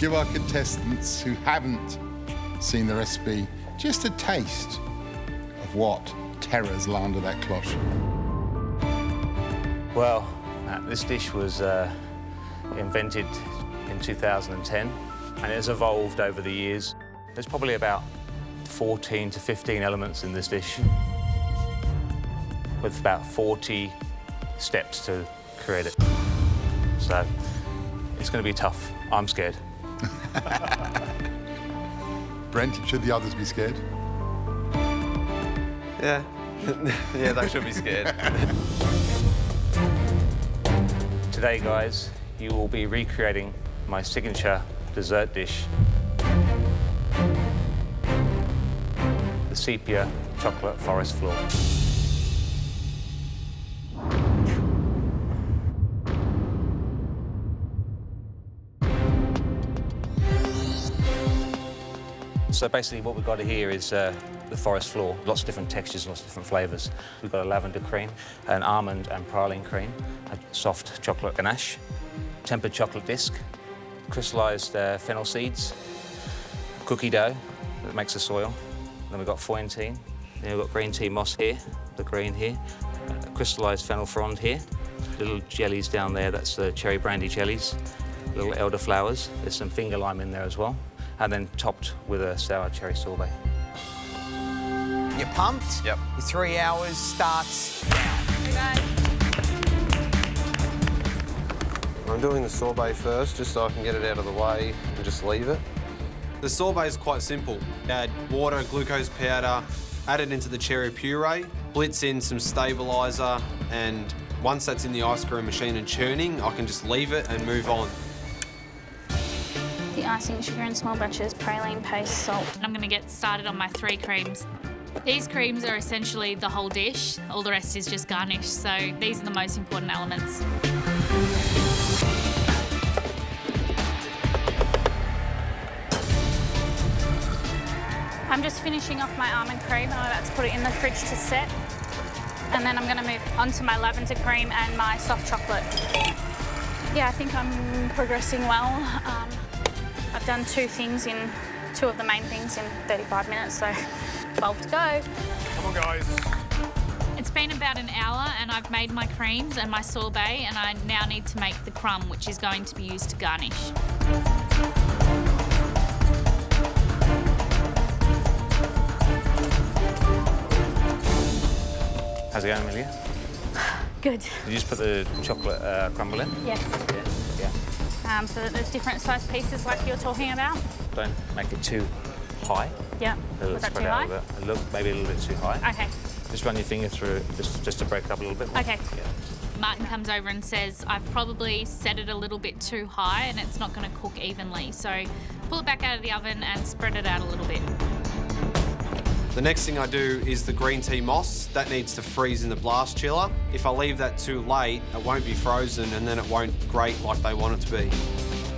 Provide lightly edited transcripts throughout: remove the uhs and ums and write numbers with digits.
give our contestants who haven't seen the recipe just a taste of what terrors lie under that cloche. Well, this dish was invented in 2010 and it has evolved over the years. There's probably about 14 to 15 elements in this dish with about 40 steps to create it. So it's going to be tough. I'm scared. Brent, should the others be scared? Yeah. Yeah, they should be scared. Today, guys, you will be recreating my signature dessert dish, the sepia chocolate forest floor. So basically what we've got here is the forest floor, lots of different textures, lots of different flavours. We've got a lavender cream, an almond and praline cream, a soft chocolate ganache, tempered chocolate disc, crystallised fennel seeds, cookie dough that makes the soil. Then we've got foyantine, then we've got green tea moss here, the green here, crystallised fennel frond here, little jellies down there, that's the cherry brandy jellies, little elderflowers, there's some finger lime in there as well, and then topped with a sour cherry sorbet. You're pumped? Yep. Your 3 hours starts now. I'm doing the sorbet first, just so I can get it out of the way and just leave it. The sorbet is quite simple. Add water, glucose powder, add it into the cherry puree, blitz in some stabiliser, and once that's in the ice cream machine and churning, I can just leave it and move on. The icing, sugar in small batches, praline paste, salt. I'm going to get started on my 3 creams. These creams are essentially the whole dish. All the rest is just garnish, so these are the most important elements. I'm just finishing off my almond cream and I'm about to put it in the fridge to set. And then I'm going to move on to my lavender cream and my soft chocolate. Yeah, I think I'm progressing well. I've done 2 of the main things in 35 minutes, so 12 to go. Come on, guys. It's been about an hour and I've made my creams and my sorbet, and I now need to make the crumb, which is going to be used to garnish. How's it going, Amelia? Good. Did you just put the chocolate crumble in? Yes. Yeah. So that there's different size pieces like you're talking about. Don't make it too high. Yeah. It'll Was that spread too out high? a bit. Look, maybe a little bit too high. Okay. Just run your finger through it, just to break it up a little bit more. Okay. Yeah. Martin comes over and says, I've probably set it a little bit too high and it's not going to cook evenly. So pull it back out of the oven and spread it out a little bit. The next thing I do is the green tea moss. That needs to freeze in the blast chiller. If I leave that too late, it won't be frozen and then it won't grate like they want it to be.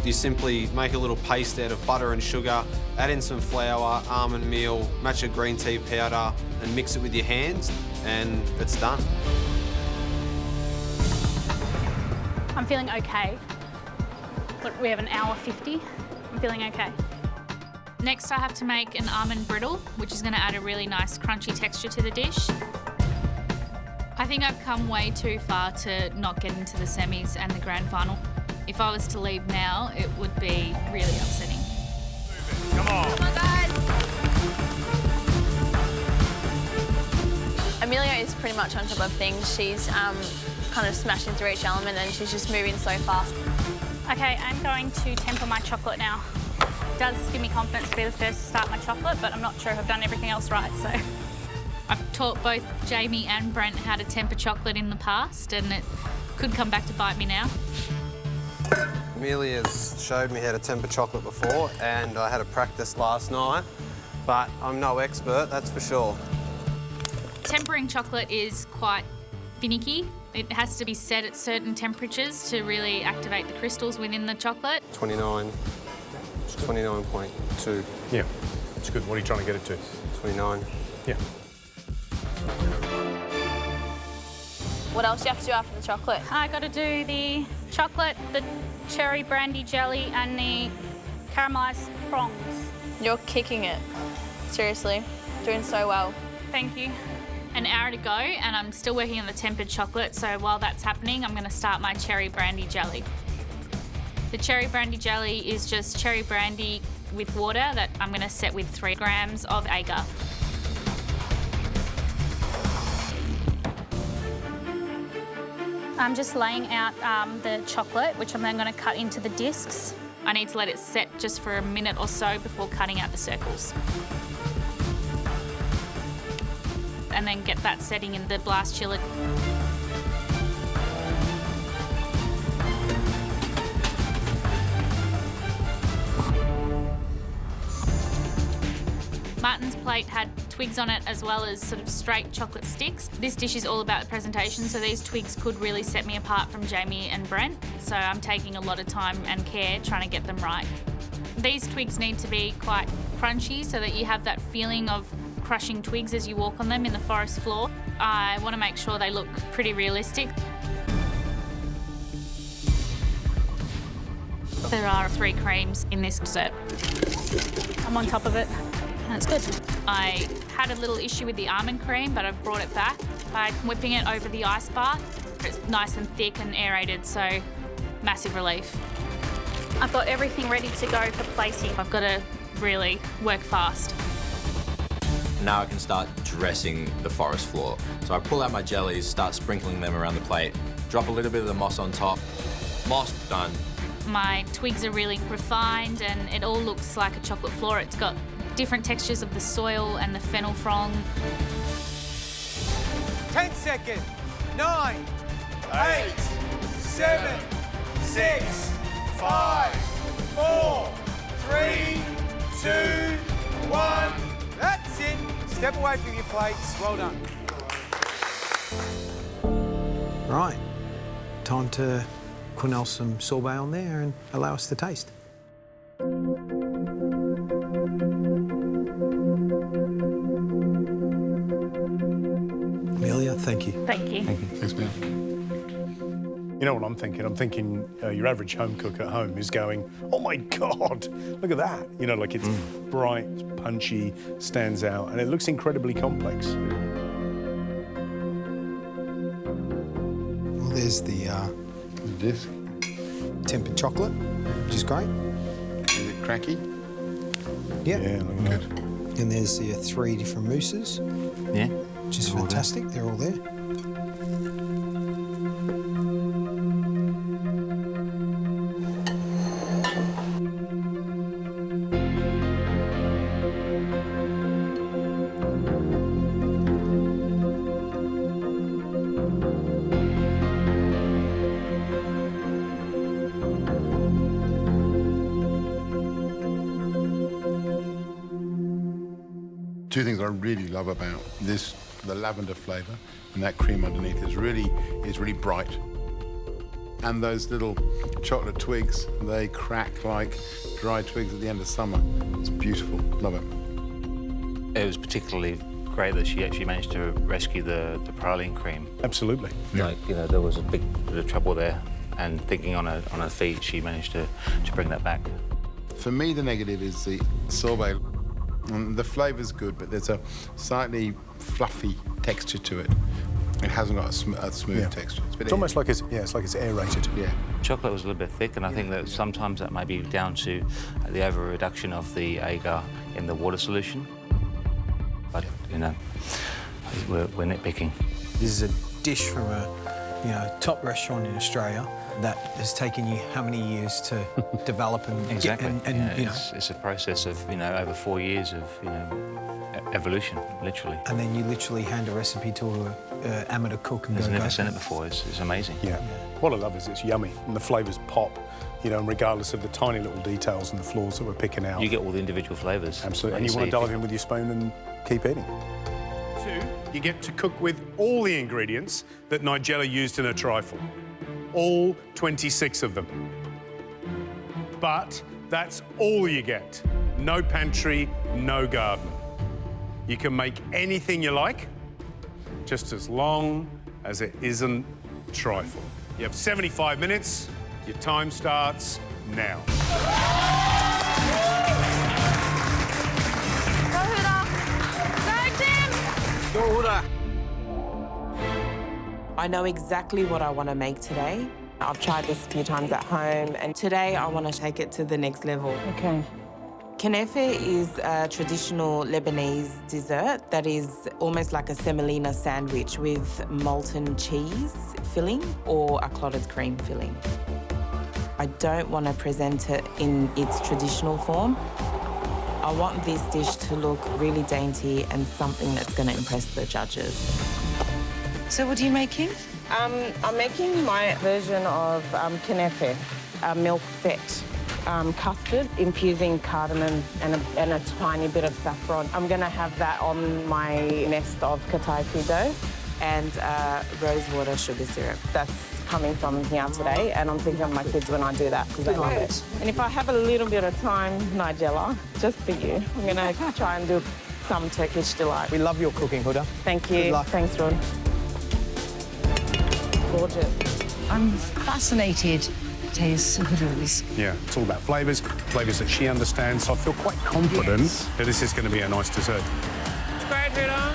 You simply make a little paste out of butter and sugar, add in some flour, almond meal, match a green tea powder and mix it with your hands and it's done. I'm feeling okay. Look, we have an hour 50. I'm feeling okay. Next, I have to make an almond brittle, which is going to add a really nice crunchy texture to the dish. I think I've come way too far to not get into the semis and the grand final. If I was to leave now, it would be really upsetting. Come on. Come on, guys. Amelia is pretty much on top of things. She's kind of smashing through each element and she's just moving so fast. Okay, I'm going to temper my chocolate now. It does give me confidence to be the first to start my chocolate, but I'm not sure if I've done everything else right, so. I've taught both Jamie and Brent how to temper chocolate in the past, and it could come back to bite me now. Amelia's showed me how to temper chocolate before and I had a practice last night, but I'm no expert, that's for sure. Tempering chocolate is quite finicky. It has to be set at certain temperatures to really activate the crystals within the chocolate. 29.2. Yeah, it's good. What are you trying to get it to? 29. Yeah. What else do you have to do after the chocolate? I got to do the chocolate, the cherry brandy jelly, and the caramelised fronds. You're kicking it. Seriously. Doing so well. Thank you. An hour to go, and I'm still working on the tempered chocolate, so while that's happening, I'm going to start my cherry brandy jelly. The cherry brandy jelly is just cherry brandy with water that I'm going to set with 3 grams of agar. I'm just laying out the chocolate, which I'm then going to cut into the discs. I need to let it set just for a minute or so before cutting out the circles. And then get that setting in the blast chiller. Martin's plate had twigs on it as well as sort of straight chocolate sticks. This dish is all about the presentation, so these twigs could really set me apart from Jamie and Brent. So I'm taking a lot of time and care trying to get them right. These twigs need to be quite crunchy so that you have that feeling of crushing twigs as you walk on them in the forest floor. I want to make sure they look pretty realistic. There are 3 creams in this dessert. I'm on top of it, and it's good. I had a little issue with the almond cream, but I've brought it back by whipping it over the ice bath. It's nice and thick and aerated, so massive relief. I've got everything ready to go for placing. I've got to really work fast. Now I can start dressing the forest floor. So I pull out my jellies, start sprinkling them around the plate, drop a little bit of the moss on top. Moss, done. My twigs are really refined and it all looks like a chocolate floor. It's got different textures of the soil and the fennel frond. 10 seconds. 9, 8, 7, 6, 5, 4, 3, 2, 1. That's it. Step away from your plates. Well done. Right. Time to quenelle some sorbet on there and allow us to taste. Amelia, thank you. Thank you. Thanks, Ben. You know what I'm thinking? I'm thinking your average home cook at home is going, oh my God, look at that. You know, like it's bright, it's punchy, stands out, and it looks incredibly complex. Well, there's the Disc. tempered chocolate, which is great. Is it cracky? Yeah. Yeah, look at that. And there's the 3 different mousses, Yeah. which is fantastic. They're all there. Two things I really love about this, the lavender flavour, and that cream underneath is really bright. And those little chocolate twigs, they crack like dry twigs at the end of summer. It's beautiful, love it. It was particularly great that she actually managed to rescue the praline cream. Absolutely. Like, you know, there was a big bit of trouble there, and thinking on her feet, she managed to bring that back. For me, the negative is the sorbet. The flavour's good, but there's a slightly fluffy texture to it. It hasn't got a smooth texture. It's almost like it's like it's aerated. Yeah. Chocolate was a little bit thick, and I think that sometimes that may be down to the over-reduction of the agar in the water solution. But, you know, we're nitpicking. This is a dish from a top restaurant in Australia that has taken you how many years to develop and Exactly. get, and it's a process of over 4 years of evolution, literally. and then you literally hand a recipe to an amateur cook and I've go never go seen for it before. It's amazing. Yeah. What I love is it's yummy and the flavours pop, and regardless of the tiny little details and the flaws that we're picking out. You get all the individual flavours. Absolutely. And you want to dive in with your spoon and keep eating. 2, you get to cook with all the ingredients that Nigella used in her trifle. All 26 of them. But that's all you get. No pantry, no garden. You can make anything you like, just as long as it isn't trifle. You have 75 minutes. Your time starts now. I know exactly what I want to make today. I've tried this a few times at home, and today I want to take it to the next level. Okay. Knafeh is a traditional Lebanese dessert that is almost like a semolina sandwich with molten cheese filling or a clotted cream filling. I don't want to present it in its traditional form. I want this dish to look really dainty and something that's going to impress the judges. So what are you making? I'm making my version of Knafeh, a milk set custard, infusing cardamom and a tiny bit of saffron. I'm going to have that on my nest of Kadefeh dough and rose water sugar syrup. That's coming from here today, and I'm thinking of my kids when I do that because they love it. And if I have a little bit of time, Nigella, just for you, I'm going to try and do some Turkish delight. We love your cooking, Huda. Thank you. Good luck. Thanks, Ron. Gorgeous. I'm fascinated. Taste Huda's. Yeah, it's all about flavours that she understands. So I feel quite confident that this is going to be a nice dessert. It's great, Rita.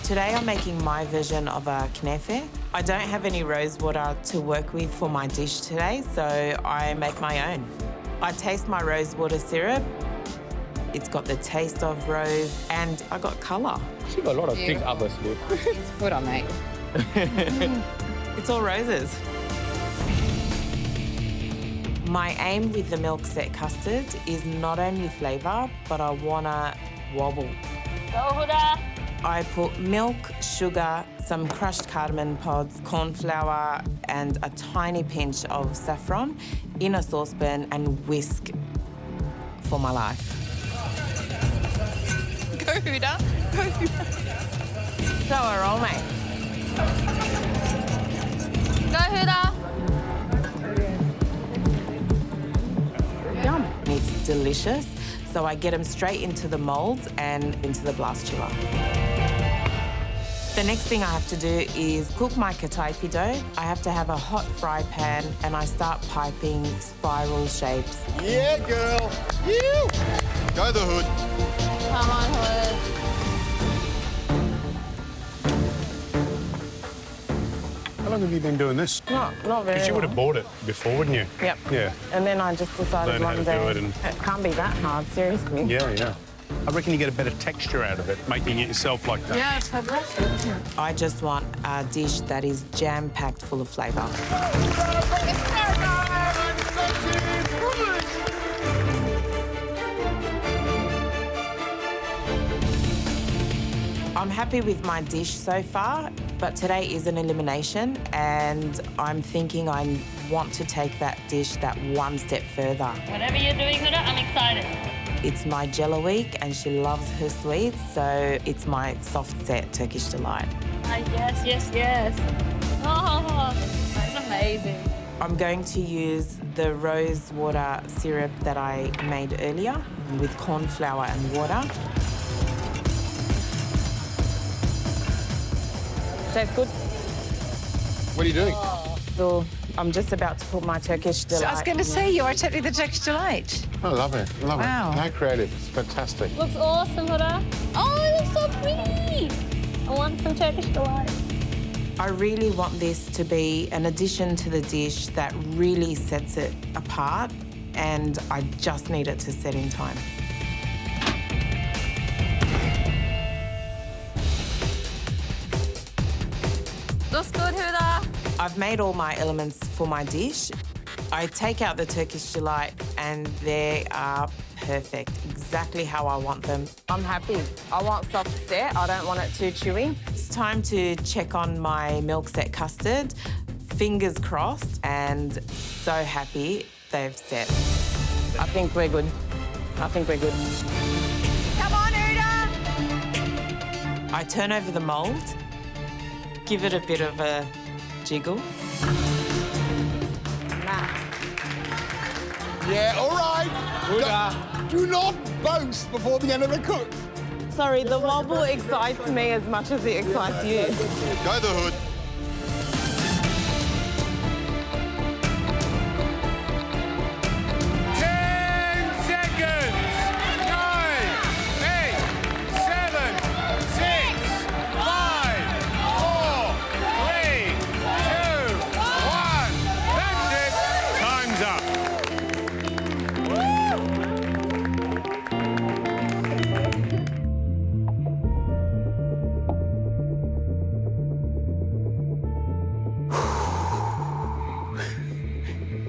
Today I'm making my version of a Knafeh. I don't have any rose water to work with for my dish today, so I make my own. I taste my rose water syrup. It's got the taste of rose, and I got colour. She got a lot of things others do. It's good, I mate. It's all roses. My aim with the milk set custard is not only flavour, but I want to wobble. Go, Huda. I put milk, sugar, some crushed cardamom pods, corn flour, and a tiny pinch of saffron in a saucepan and whisk for my life. Go, Huda. Go, Huda. So I roll, mate. Go, Huda. Yum. It's delicious. So I get them straight into the moulds and into the blast chiller. The next thing I have to do is cook my Kadefeh dough. I have to have a hot fry pan and I start piping spiral shapes. Yeah, girl. You. Go the hood. Come on, Hood. How long have you been doing this? Not very Because you would long. have bought it before, wouldn't you? Yep. Yeah. And then I just decided Learn how one to day do it and- it can't be that hard, seriously. Yeah, yeah. I reckon you get a better texture out of it, making it yourself like that. Yeah, it's fantastic. I just want a dish that is jam-packed full of flavour. I'm happy with my dish so far, but today is an elimination, and I'm thinking I want to take that dish that one step further. Whatever you're doing, Huda, I'm excited. It's Nigella week, and she loves her sweets, so it's my soft set Turkish delight. Yes, yes, yes. Oh, that's amazing. I'm going to use the rose water syrup that I made earlier with corn flour and water. Tastes good. What are you doing? So I'm just about to put my Turkish delight. So I was going to say, you are totally the Turkish delight. I love it. Love Wow. it. How creative. It's fantastic. Looks awesome, Huda. Oh, it looks so pretty. I want some Turkish delight. I really want this to be an addition to the dish that really sets it apart, and I just need it to set in time. Looks good, Huda. I've made all my elements for my dish. I take out the Turkish delight and they are perfect, exactly how I want them. I'm happy. I want soft set, I don't want it too chewy. It's time to check on my milk set custard. Fingers crossed, and so happy they've set. I think we're good. I think we're good. Come on, Huda! I turn over the mould, give it a bit of a jiggle. Yeah, all right. Huda. Do not boast before the end of the cook. Sorry, the wobble excites me as much as it excites you. Go the hood.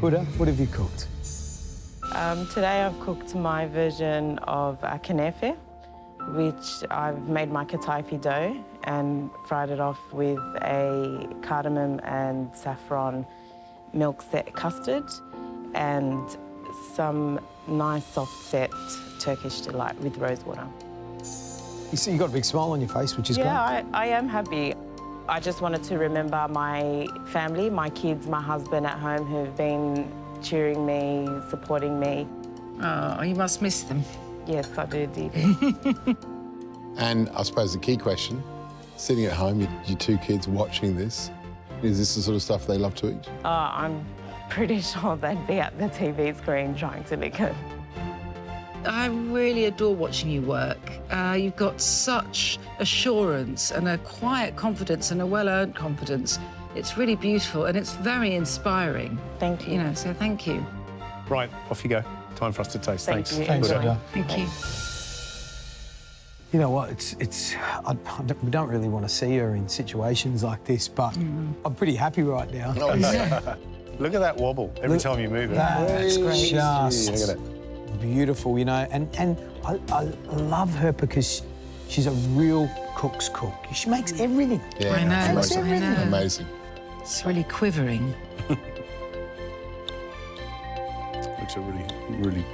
Huda, what have you cooked? Today I've cooked my version of Knafeh, which I've made my Kadefeh dough and fried it off with a cardamom and saffron milk set custard and some nice soft set Turkish delight with rose water. You see, you got a big smile on your face, which is great. Yeah, I am happy. I just wanted to remember my family, my kids, my husband at home who've been cheering me, supporting me. Oh, you must miss them. Yes, I do, Dee. And I suppose the key question, sitting at home, your two kids watching this, is this the sort of stuff they love to eat? I'm pretty sure they'd be at the TV screen trying to lick it. I really adore watching you work. You've got such assurance and a quiet confidence and a well-earned confidence. It's really beautiful and it's very inspiring. Thank you. You know, so thank you. Right, off you go. Time for us to taste. Thank Thanks. you. Thanks, Enjoy. Huda. Thank you. You know what, we don't really want to see her in situations like this, but I'm pretty happy right now. Oh, yeah. Look at that wobble every time you move it. That's great. just Look at it. beautiful, you know, and I love her because she's a real cook's cook. She makes everything. Yeah, I know, amazing. I know. Amazing. It's really quivering. Looks a really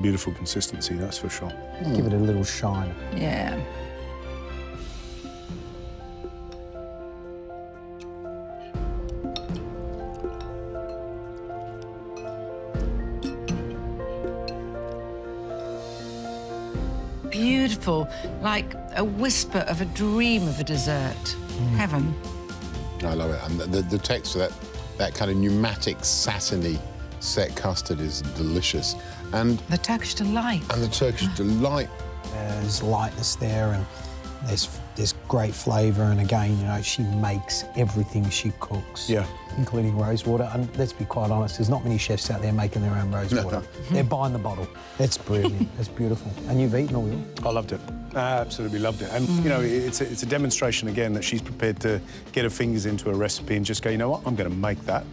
beautiful consistency, that's for sure. Give it a little shine. Yeah. Beautiful, like a whisper of a dream of a dessert. Heaven. I love it. And the texture, that kind of pneumatic, satiny set custard is delicious. And The Turkish delight. the Turkish delight. There's lightness there and there's great flavour, and again, you know, she makes everything she cooks. Yeah. Including rose water. And let's be quite honest, there's not many chefs out there making their own rose water. They're buying the bottle. That's brilliant. That's beautiful. And you've eaten all yours. I loved it. I absolutely loved it. And, you know, it's a demonstration, again, that she's prepared to get her fingers into a recipe and just go, you know what, I'm going to make that.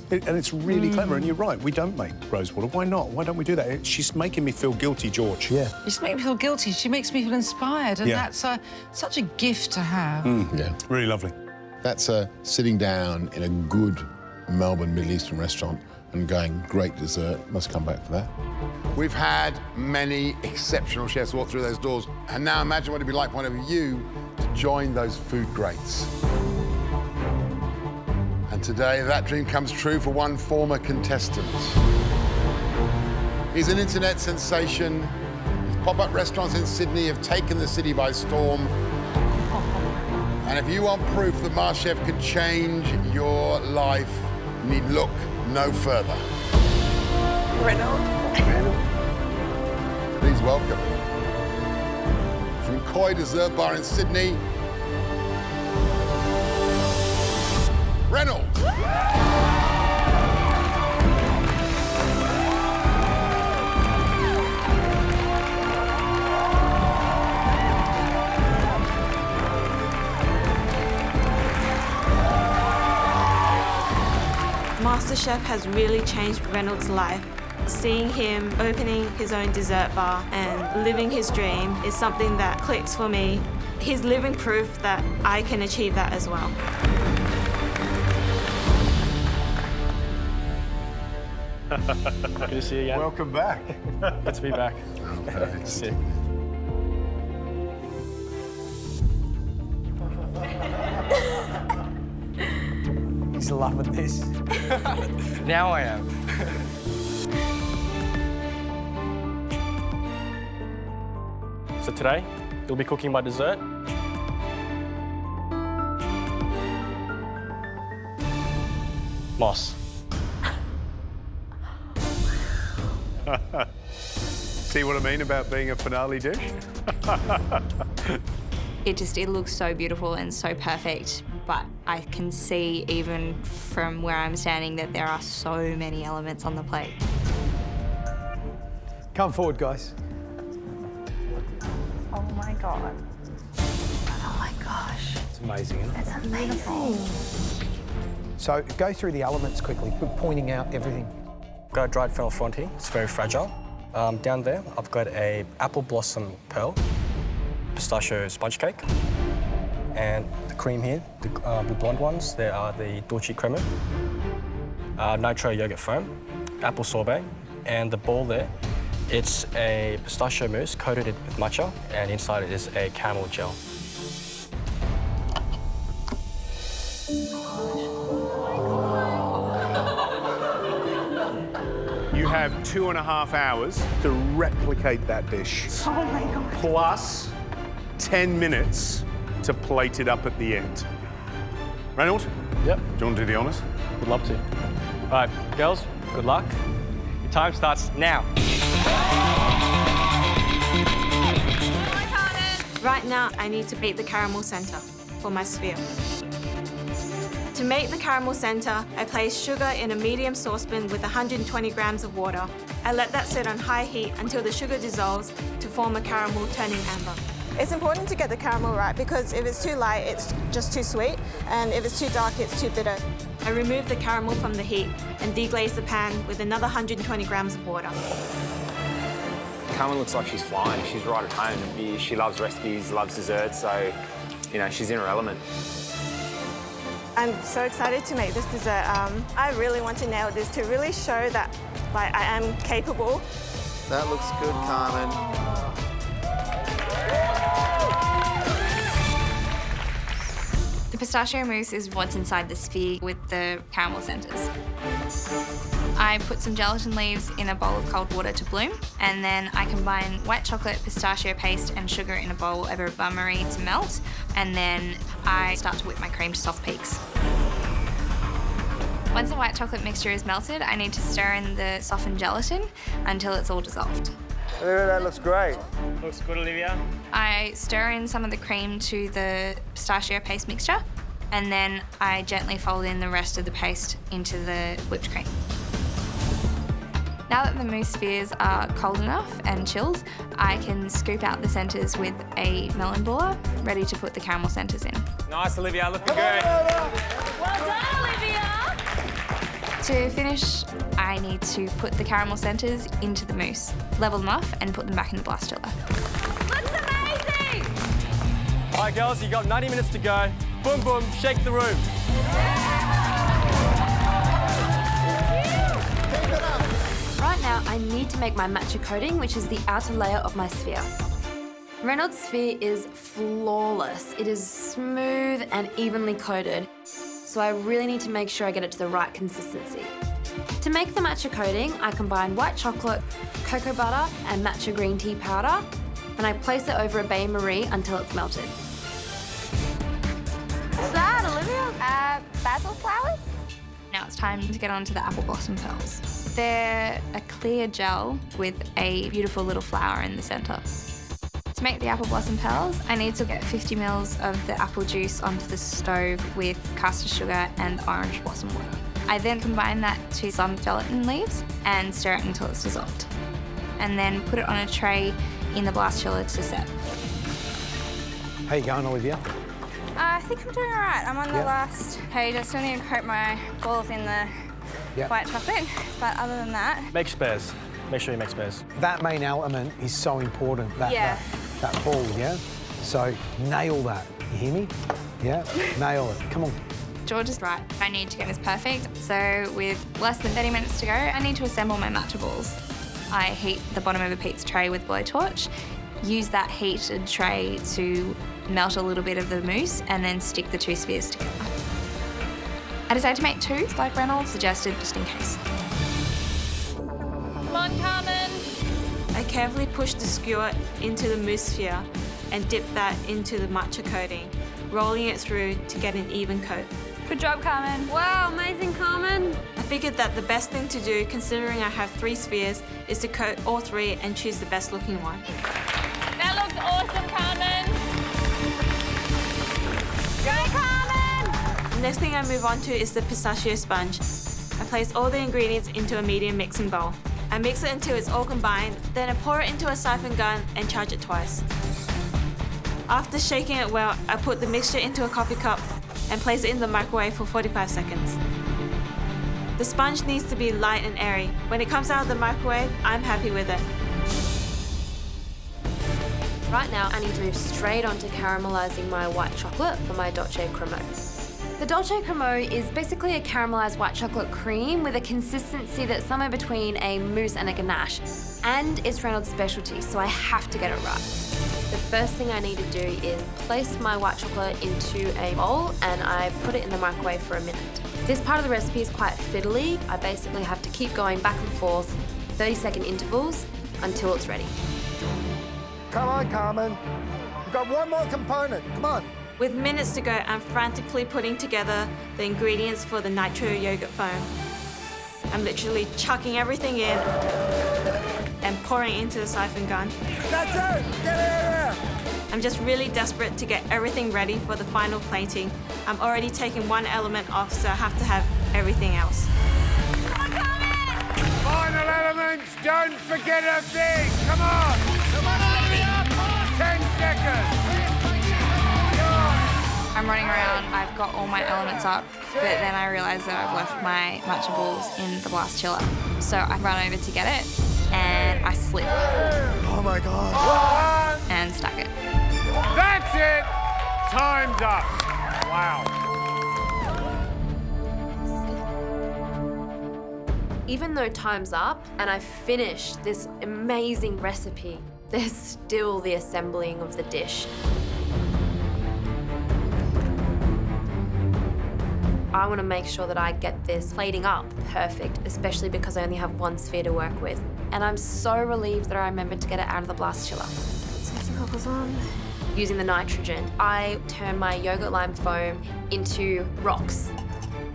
And it's really clever. And you're right, we don't make rose water. Why not? Why don't we do that? She's making me feel guilty, George. Yeah. She makes me feel guilty. She makes me feel inspired, and Yeah. that's such a gift to have. Yeah. Really lovely. That's sitting down in a good Melbourne Middle Eastern restaurant and going, great dessert, must come back for that. We've had many exceptional chefs walk through those doors, and now imagine what it'd be like for one of you to join those food greats. And today, that dream comes true for one former contestant. He's an internet sensation. His pop-up restaurants in Sydney have taken the city by storm. And if you want proof that MasterChef can change your life, you need look no further. Reynold. Please welcome, from Koi Dessert Bar in Sydney, Reynold. MasterChef has really changed Reynold's life. Seeing him opening his own dessert bar and living his dream is something that clicks for me. He's living proof that I can achieve that as well. Good to see you again. Welcome back. Good to be back. Okay. See. He's loving this. Now I am. So today, you'll be cooking my dessert. Mousse. See what I mean about being a finale dish? It looks so beautiful and so perfect, but I can see even from where I'm standing that there are so many elements on the plate. Come forward, guys. Oh my God. Oh my gosh. It's amazing, isn't it? It's amazing. So go through the elements quickly, pointing out everything. Got a dried fennel frond here. It's very fragile. Down there, I've got a apple blossom pearl, pistachio sponge cake, and the cream here, the blonde ones, they are the dolce crema, nitro yogurt foam, apple sorbet, and the ball there, it's a pistachio mousse coated with matcha, and inside it is a caramel gel. You have 2.5 hours to replicate that dish. Oh my God. Plus 10 minutes to plate it up at the end. Reynold? Yep. Do you want to do the honours? Would love to. All right, girls, good luck. Your time starts now. Right now, I need to beat the caramel centre for my sphere. To make the caramel centre, I place sugar in a medium saucepan with 120 grams of water. I let that sit on high heat until the sugar dissolves to form a caramel turning amber. It's important to get the caramel right because if it's too light, it's just too sweet, and if it's too dark, it's too bitter. I remove the caramel from the heat and deglaze the pan with another 120 grams of water. Carmen looks like she's flying. She's right at home. She loves recipes, loves desserts, so, you know, she's in her element. I'm so excited to make this dessert. I really want to nail this to really show that like, I am capable. That looks good, Carmen. The pistachio mousse is what's inside the sphere with the caramel centres. I put some gelatin leaves in a bowl of cold water to bloom, and then I combine white chocolate, pistachio paste and sugar in a bowl over a bain-marie to melt, and then I start to whip my cream to soft peaks. Once the white chocolate mixture is melted, I need to stir in the softened gelatin until it's all dissolved. That looks great. Looks good, Olivia. I stir in some of the cream to the pistachio paste mixture, and then I gently fold in the rest of the paste into the whipped cream. Now that the mousse spheres are cold enough and chilled, I can scoop out the centres with a melon baller, ready to put the caramel centres in. Nice, Olivia, looking good. Well done, Olivia! To finish, I need to put the caramel centres into the mousse, level them off and put them back in the blast chiller. Looks amazing! All right, girls, you got 90 minutes to go. Boom, boom, shake the room. Right now, I need to make my matcha coating, which is the outer layer of my sphere. Reynold's sphere is flawless. It is smooth and evenly coated, so I really need to make sure I get it to the right consistency. To make the matcha coating, I combine white chocolate, cocoa butter and matcha green tea powder, and I place it over a bain-marie until it's melted. What's that, Olivia? Basil flowers? Now it's time to get on to the apple blossom pearls. They're a clear gel with a beautiful little flower in the centre. To make the apple blossom pearls, I need to get 50 ml of the apple juice onto the stove with caster sugar and orange blossom water. I then combine that to some gelatin leaves and stir it until it's dissolved. And then put it on a tray in the blast chiller to set. How you going, Olivia? I think I'm doing all right. I'm on the last page. I still need to coat my balls in the white chocolate, but other than that... Make spares. Make sure you make spares. That main element is so important, that ball, yeah? So nail that, you hear me? Yeah, nail it, come on. George is right. I need to get this perfect. So with less than 30 minutes to go, I need to assemble my matcha balls. I heat the bottom of a pizza tray with blowtorch, use that heated tray to melt a little bit of the mousse and then stick the two spheres together. I decided to make two, like Reynold suggested, just in case. Come on, Carmen. I carefully push the skewer into the mousse sphere and dip that into the matcha coating, rolling it through to get an even coat. Good job, Carmen. Wow, amazing, Carmen. I figured that the best thing to do, considering I have 3 spheres, is to coat all 3 and choose the best looking one. That looks awesome, Carmen. Go, Carmen! The next thing I move on to is the pistachio sponge. I place all the ingredients into a medium mixing bowl. I mix it until it's all combined, then I pour it into a siphon gun and charge it twice. After shaking it well, I put the mixture into a coffee cup and place it in the microwave for 45 seconds. The sponge needs to be light and airy. When it comes out of the microwave, I'm happy with it. Right now, I need to move straight on to caramelizing my white chocolate for my dolce cremo. The dolce cremo is basically a caramelized white chocolate cream with a consistency that's somewhere between a mousse and a ganache. And it's Reynold's specialty, so I have to get it right. The first thing I need to do is place my white chocolate into a bowl and I put it in the microwave for a minute. This part of the recipe is quite fiddly. I basically have to keep going back and forth, 30-second intervals, until it's ready. Come on, Carmen. We've got one more component. Come on. With minutes to go, I'm frantically putting together the ingredients for the nitro yogurt foam. I'm literally chucking everything in and pouring into the siphon gun. That's it! Get it here! I'm just really desperate to get everything ready for the final plating. I'm already taking one element off, so I have to have everything else. Final elements, don't forget a thing. Come on! Come on, 10 seconds! I'm running around, I've got all my elements up, but then I realise that I've left my matcha balls in the blast chiller. So I run over to get it, and I slip. Oh my God. And stack it. That's it! Time's up. Wow. Even though time's up and I've finished this amazing recipe, there's still the assembling of the dish. I want to make sure that I get this plating up perfect, especially because I only have one sphere to work with. And I'm so relieved that I remembered to get it out of the blast chiller. Safety goggles on. Using the nitrogen, I turn my yogurt lime foam into rocks.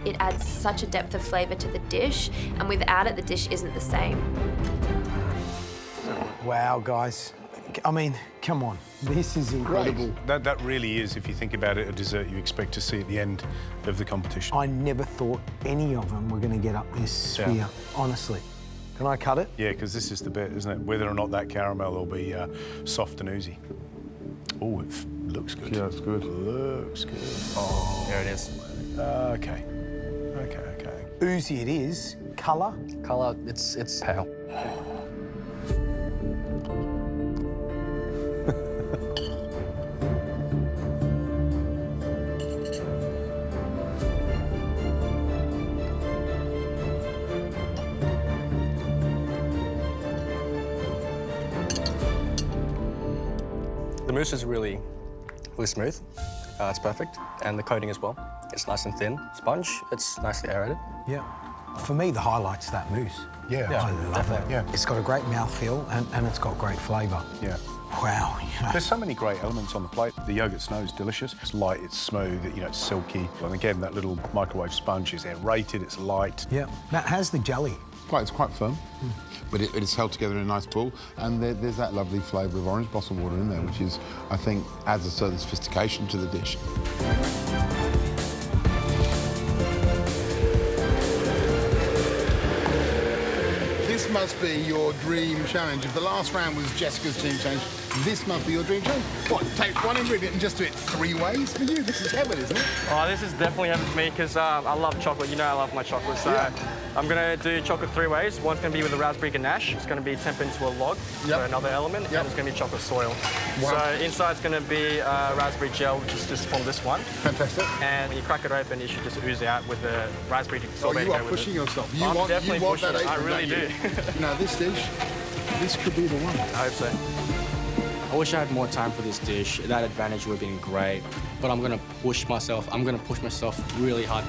It adds such a depth of flavour to the dish, and without it, the dish isn't the same. Wow, guys. I mean, come on. This is incredible. That really is, if you think about it, a dessert you expect to see at the end of the competition. I never thought any of them were going to get up this sphere, honestly. Can I cut it? Yeah, because this is the bit, isn't it? Whether or not that caramel will be soft and oozy. Oh, it looks good. Yeah, it's good. Looks good. Oh, there it is. Okay. Oozy it is. Colour? Colour, it's pale. The mousse is really smooth. It's perfect, and the coating as well. It's nice and thin. Sponge, it's nicely aerated. Yeah. For me, the highlight's that mousse. Yeah, I love it. Yeah. It's got a great mouthfeel and it's got great flavour. Yeah. Wow. There's so many great elements on the plate. The yogurt snow is delicious. It's light, it's smooth, it's silky. And again, that little microwave sponge is aerated, it's light. Yeah. Matt, how's the jelly? It's quite firm, but it's held together in a nice ball, and there's that lovely flavour of orange blossom water in there, which is, I think, adds a certain sophistication to the dish. This must be your dream challenge. If the last round was Jessica's dream challenge, this must be your dream challenge. What, take one ingredient and just do it 3 ways? For you, this is heaven, isn't it? Oh, this is definitely heaven for me because I love chocolate. You know I love my chocolate, so I'm going to do chocolate 3 ways. One's going to be with a raspberry ganache. It's going to be tempered into a log for another element, and it's going to be chocolate soil. Wow. So inside's going to be raspberry gel, which is just from this one. Fantastic. And when you crack it open, it should just ooze out with the raspberry sorbet. You are pushing yourself. I'm definitely pushing it. I really do. Now, this dish, this could be the one. I hope so. I wish I had more time for this dish. That advantage would have been great. But I'm going to push myself. I'm going to push myself really hard.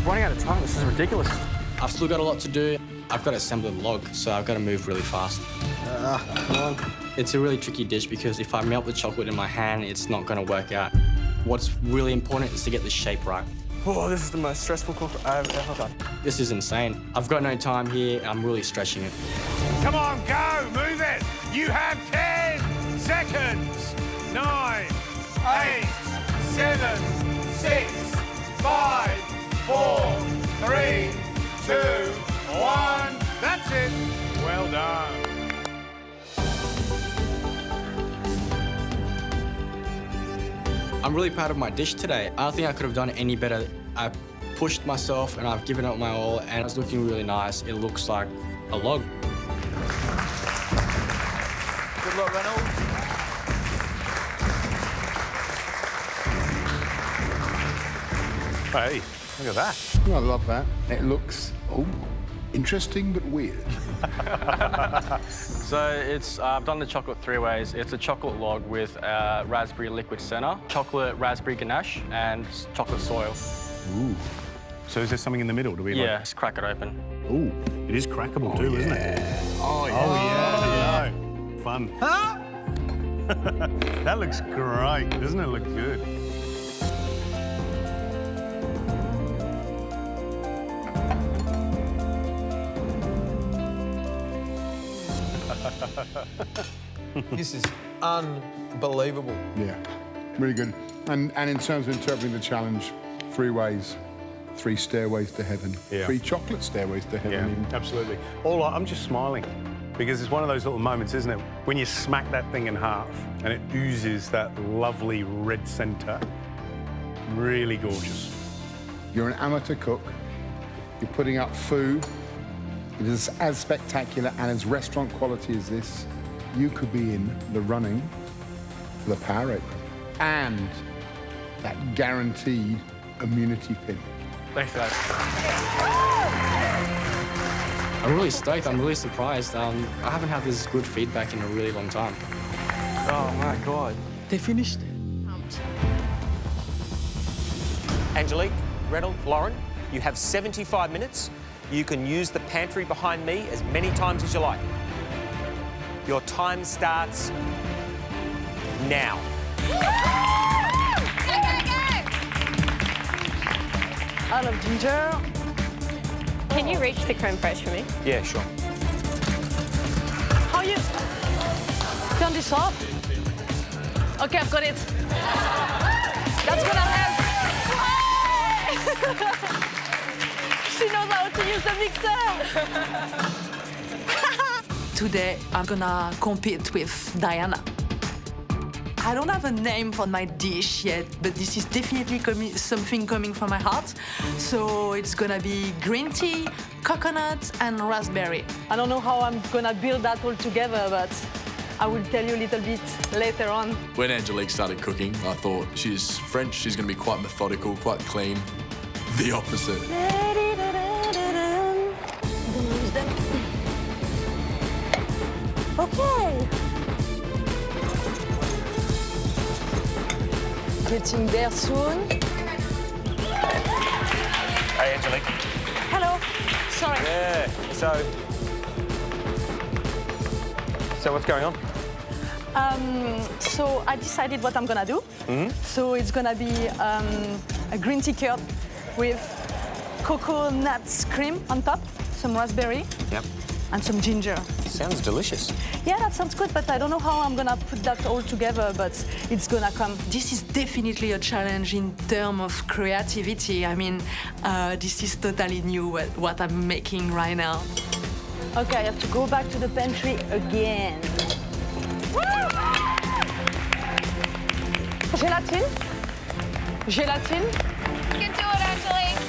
Running out of time. This is ridiculous. I've still got a lot to do. I've got to assemble the log, so I've got to move really fast. Come on. It's a really tricky dish because if I melt the chocolate in my hand, it's not going to work out. What's really important is to get the shape right. Oh, this is the most stressful cook I've ever done. This is insane. I've got no time here. I'm really stretching it. Come on, go, move it. You have 10 seconds. 9, 8, 7, 6, 5, 4, 3, 2, 1. That's it. Well done. I'm really proud of my dish today. I don't think I could have done it any better. I pushed myself and I've given it my all, and it's looking really nice. It looks like a log. Good luck, Reynold. Hey, look at that. I love that. It looks, interesting but weird. So it's, I've done the chocolate 3 ways. It's a chocolate log with raspberry liquid center, chocolate raspberry ganache, and chocolate soil. Ooh. So is there something in the middle? Do we Yeah, just crack it open. Ooh, it is crackable too, isn't it? Oh, yeah. Oh, yeah. No. Fun. That looks great. Doesn't it look good? This is unbelievable. Yeah, really good. And in terms of interpreting the challenge, 3 ways, 3 stairways to heaven, 3 chocolate stairways to heaven. Yeah, absolutely. I'm just smiling because it's one of those little moments, isn't it? When you smack that thing in half and it oozes that lovely red centre. Really gorgeous. You're an amateur cook. You're putting up food. It is as spectacular and as restaurant quality as this. You could be in the running for the Power Apron and that guaranteed immunity pin. Thanks, guys. I'm really stoked. I'm really surprised. I haven't had this good feedback in a really long time. Oh, my God. They finished? Angelique, Reynold, Lauren, you have 75 minutes. You can use the pantry behind me as many times as you like. Your time starts now. I love ginger. Can you reach the creme fraiche for me? Yeah, sure. How you turn this off? Okay, I've got it. That's gonna help. She knows how to use the mixer. Today, I'm gonna compete with Diana. I don't have a name for my dish yet, but this is definitely something coming from my heart. So it's gonna be green tea, coconut, and raspberry. I don't know how I'm gonna build that all together, but I will tell you a little bit later on. When Angelique started cooking, I thought she's French, she's going to be quite methodical, quite clean. The opposite. Okay. Getting there soon. Hey, Angelique. Hello. Sorry. Yeah, so what's going on? So I decided what I'm gonna do. So it's gonna be a green tea curd with coconut cream on top, some raspberry, and some ginger. Sounds delicious. Yeah, that sounds good, but I don't know how I'm gonna put that all together, but it's gonna come. This is definitely a challenge in terms of creativity. I mean, this is totally new what I'm making right now. Okay, I have to go back to the pantry again. Gelatine? Gelatine? You can do it, Angelique.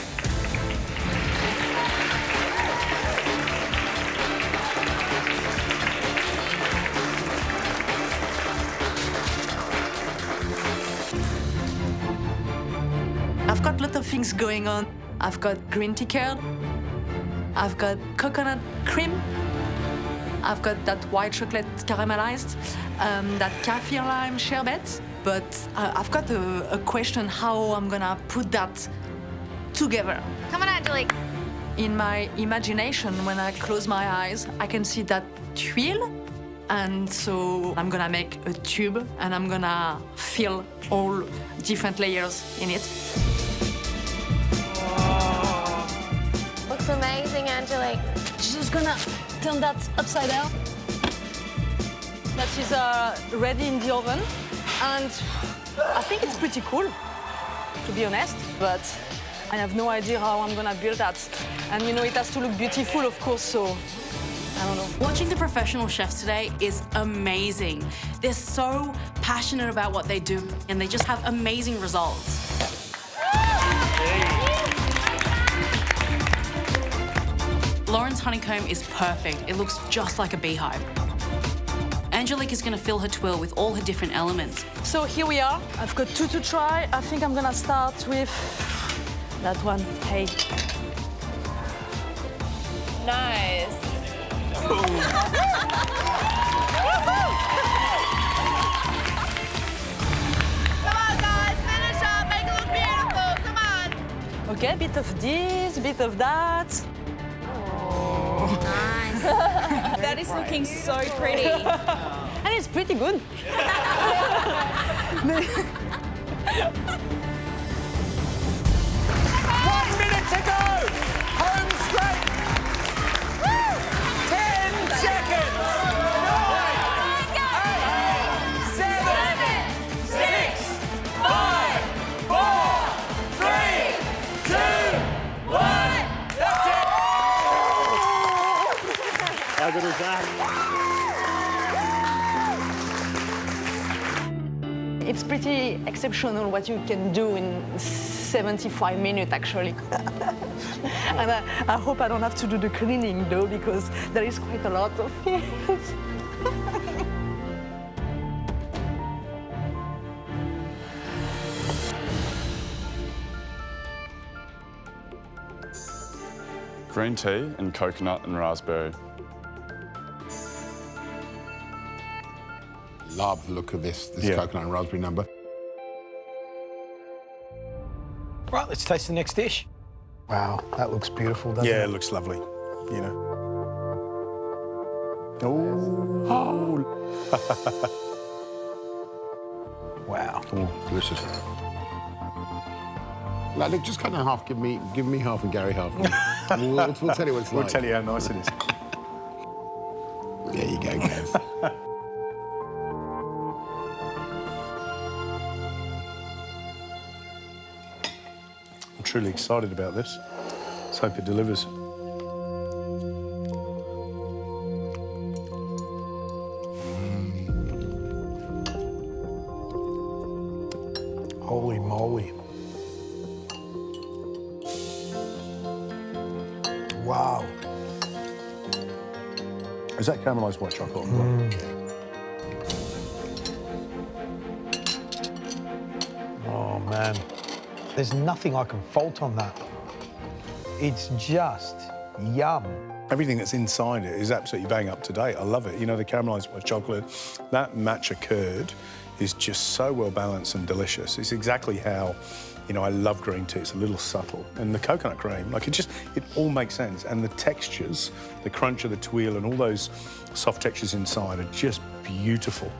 I've got a lot of things going on. I've got green tea curd. I've got coconut cream. I've got that white chocolate caramelized, that kaffir lime sherbet. But I've got a question how I'm gonna put that together. Come on, Angelique. In my imagination, when I close my eyes, I can see that tuile. And so I'm gonna make a tube and I'm gonna fill all different layers in it. Looks amazing, Angelique. Just gonna turn that upside down. That is ready in the oven. And I think it's pretty cool, to be honest, but I have no idea how I'm gonna build that. And you know, it has to look beautiful, of course, so I don't know. Watching the professional chefs today is amazing. They're so passionate about what they do and they just have amazing results. Lauren's honeycomb is perfect. It looks just like a beehive. Angelique is going to fill her twill with all her different elements. So here we are. I've got 2 to try. I think I'm gonna start with that one. Hey. Nice. Come on, guys, finish up, make it look beautiful. Come on. Okay, bit of this, bit of that. Nice. That is looking so pretty. And it's pretty good. 1 minute to go. Home straight. 10 seconds. 9, 8, 7, 6, 5, 4, 3, 2, 1. That's it. How good is that? It's pretty exceptional what you can do in 75 minutes, actually. And I hope I don't have to do the cleaning, though, because there is quite a lot of things. Green tea and coconut and raspberry. Love the look of this coconut and raspberry number. Right, let's taste the next dish. Wow, that looks beautiful, doesn't it? Yeah, it looks lovely, you know. Oh. Wow. Oh, delicious. Like, look, just cut it in half. Give me half and Gary half. We'll tell you what it's like. We'll tell you how nice it is. There you go, Gav. I'm truly excited about this. Let's hope it delivers. Holy moly. Wow. Is that caramelised white chocolate on top? Oh, man. There's nothing I can fault on that. It's just yum. Everything that's inside it is absolutely bang up to date. I love it. You know, the caramelised white chocolate, that matcha curd is just so well balanced and delicious. It's exactly how, you know, I love green tea. It's a little subtle. And the coconut cream, like it all makes sense. And the textures, the crunch of the tuile and all those soft textures inside are just beautiful.